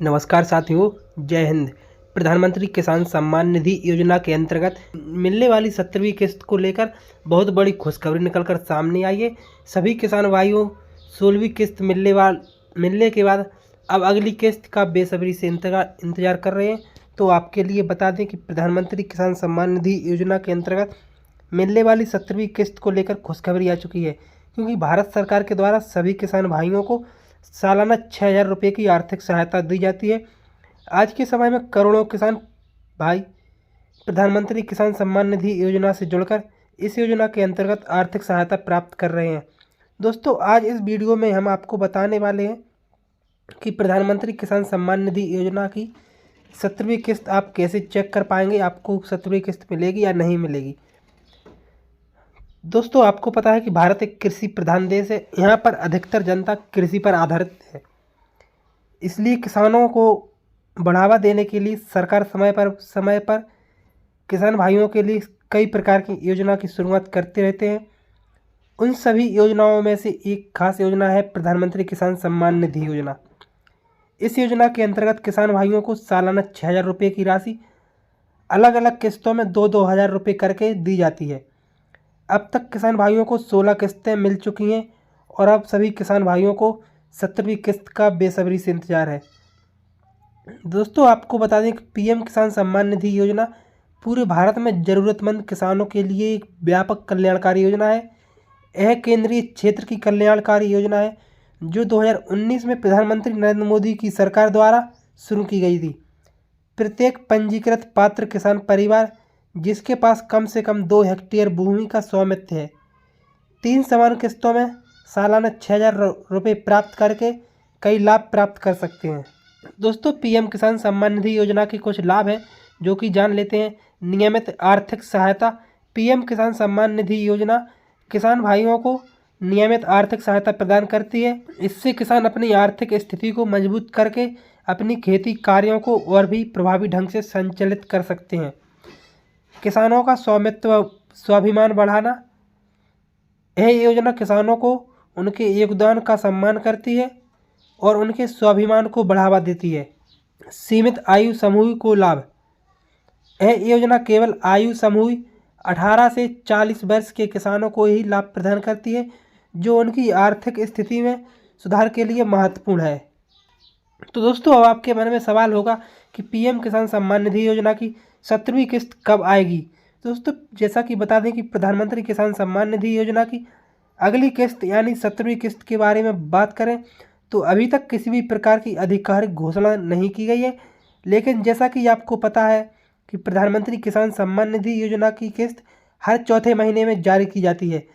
नमस्कार साथियों, जय हिंद। प्रधानमंत्री किसान सम्मान निधि योजना के अंतर्गत मिलने वाली 17वीं किस्त को लेकर बहुत बड़ी खुशखबरी निकलकर सामने आई है। सभी किसान भाइयों 16वीं किस्त मिलने के बाद अब अगली किस्त का बेसब्री से इंतजार कर रहे हैं। तो आपके लिए बता दें कि प्रधानमंत्री किसान सम्मान निधि योजना के अंतर्गत मिलने वाली 17वीं किस्त को लेकर खुशखबरी आ चुकी है, क्योंकि भारत सरकार के द्वारा सभी किसान भाइयों को सालाना 6,000 रुपये की आर्थिक सहायता दी जाती है। आज के समय में करोड़ों किसान भाई प्रधानमंत्री किसान सम्मान निधि योजना से जुड़कर इस योजना के अंतर्गत आर्थिक सहायता प्राप्त कर रहे हैं। दोस्तों, आज इस वीडियो में हम आपको बताने वाले हैं कि प्रधानमंत्री किसान सम्मान निधि योजना की 17वीं किस्त आप कैसे चेक कर पाएंगे, आपको 17वीं किस्त मिलेगी या नहीं मिलेगी। दोस्तों, आपको पता है कि भारत एक कृषि प्रधान देश है। यहाँ पर अधिकतर जनता कृषि पर आधारित है, इसलिए किसानों को बढ़ावा देने के लिए सरकार समय पर किसान भाइयों के लिए कई प्रकार की योजना की शुरुआत करते रहते हैं। उन सभी योजनाओं में से एक खास योजना है प्रधानमंत्री किसान सम्मान निधि योजना। इस योजना के अंतर्गत किसान भाइयों को सालाना 6,000 रुपये की राशि अलग अलग किस्तों में 2-2 हज़ार रुपये करके दी जाती है। अब तक किसान भाइयों को 16 किस्तें मिल चुकी हैं और अब सभी किसान भाइयों को 17वीं किस्त का बेसब्री से इंतजार है। दोस्तों, आपको बता दें कि पीएम किसान सम्मान निधि योजना पूरे भारत में ज़रूरतमंद किसानों के लिए एक व्यापक कल्याणकारी योजना है। यह केंद्रीय क्षेत्र की कल्याणकारी योजना है जो 2019 में प्रधानमंत्री नरेंद्र मोदी की सरकार द्वारा शुरू की गई थी। प्रत्येक पंजीकृत पात्र किसान परिवार जिसके पास कम से कम 2 हेक्टेयर भूमि का स्वामित्व है 3 समान किस्तों में सालाना 6,000 रुपये प्राप्त करके कई लाभ प्राप्त कर सकते हैं। दोस्तों, पीएम किसान सम्मान निधि योजना के कुछ लाभ हैं जो कि जान लेते हैं। नियमित आर्थिक सहायता। पीएम किसान सम्मान निधि योजना किसान भाइयों को नियमित आर्थिक सहायता प्रदान करती है। इससे किसान अपनी आर्थिक स्थिति को मजबूत करके अपनी खेती कार्यों को और भी प्रभावी ढंग से संचालित कर सकते हैं। किसानों का स्वाभिमान बढ़ाना। यह योजना किसानों को उनके योगदान का सम्मान करती है और उनके स्वाभिमान को बढ़ावा देती है। सीमित आयु समूह को लाभ। यह योजना केवल आयु समूह 18 से 40 वर्ष के किसानों को ही लाभ प्रदान करती है, जो उनकी आर्थिक स्थिति में सुधार के लिए महत्वपूर्ण है। तो दोस्तों, अब आपके मन में सवाल होगा कि पीएम किसान सम्मान निधि योजना की 17वीं किस्त कब आएगी। दोस्तों, जैसा कि बता दें कि प्रधानमंत्री किसान सम्मान निधि योजना की अगली किस्त यानी 17वीं किस्त के बारे में बात करें तो अभी तक किसी भी प्रकार की आधिकारिक घोषणा नहीं की गई है। लेकिन जैसा कि आपको पता है कि प्रधानमंत्री किसान सम्मान निधि योजना की किस्त हर चौथे महीने में जारी की जाती है,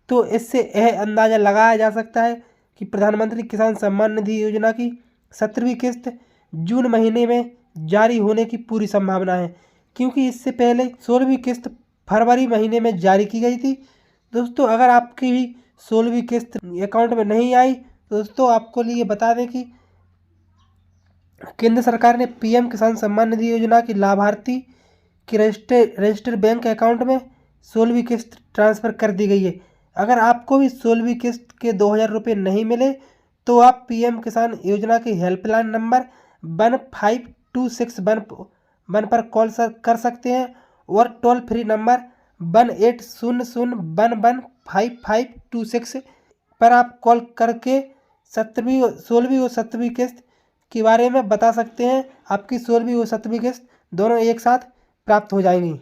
तो इससे यह अंदाज़ा लगाया जा सकता है कि प्रधानमंत्री किसान सम्मान निधि योजना की 17वीं किस्त जून महीने में जारी होने की पूरी संभावना है, क्योंकि इससे पहले 16वीं किस्त फरवरी महीने में जारी की गई थी। दोस्तों, अगर आपकी भी 16वीं किस्त अकाउंट में नहीं आई तो दोस्तों आपको लिए बता दें कि केंद्र सरकार ने पीएम किसान सम्मान निधि योजना की लाभार्थी की रजिस्टर्ड बैंक अकाउंट में 16वीं किस्त ट्रांसफ़र कर दी गई है। अगर आपको भी 16वीं किस्त के 2,000 रुपये नहीं मिले तो आप पीएम किसान योजना के हेल्पलाइन नंबर 152611 पर कॉल कर सकते हैं और टोल फ्री नंबर 1800115526 पर आप कॉल करके 16वीं और 17वीं किस्त के बारे में बता सकते हैं। आपकी 16वीं और 17वीं किस्त दोनों एक साथ प्राप्त हो जाएंगी।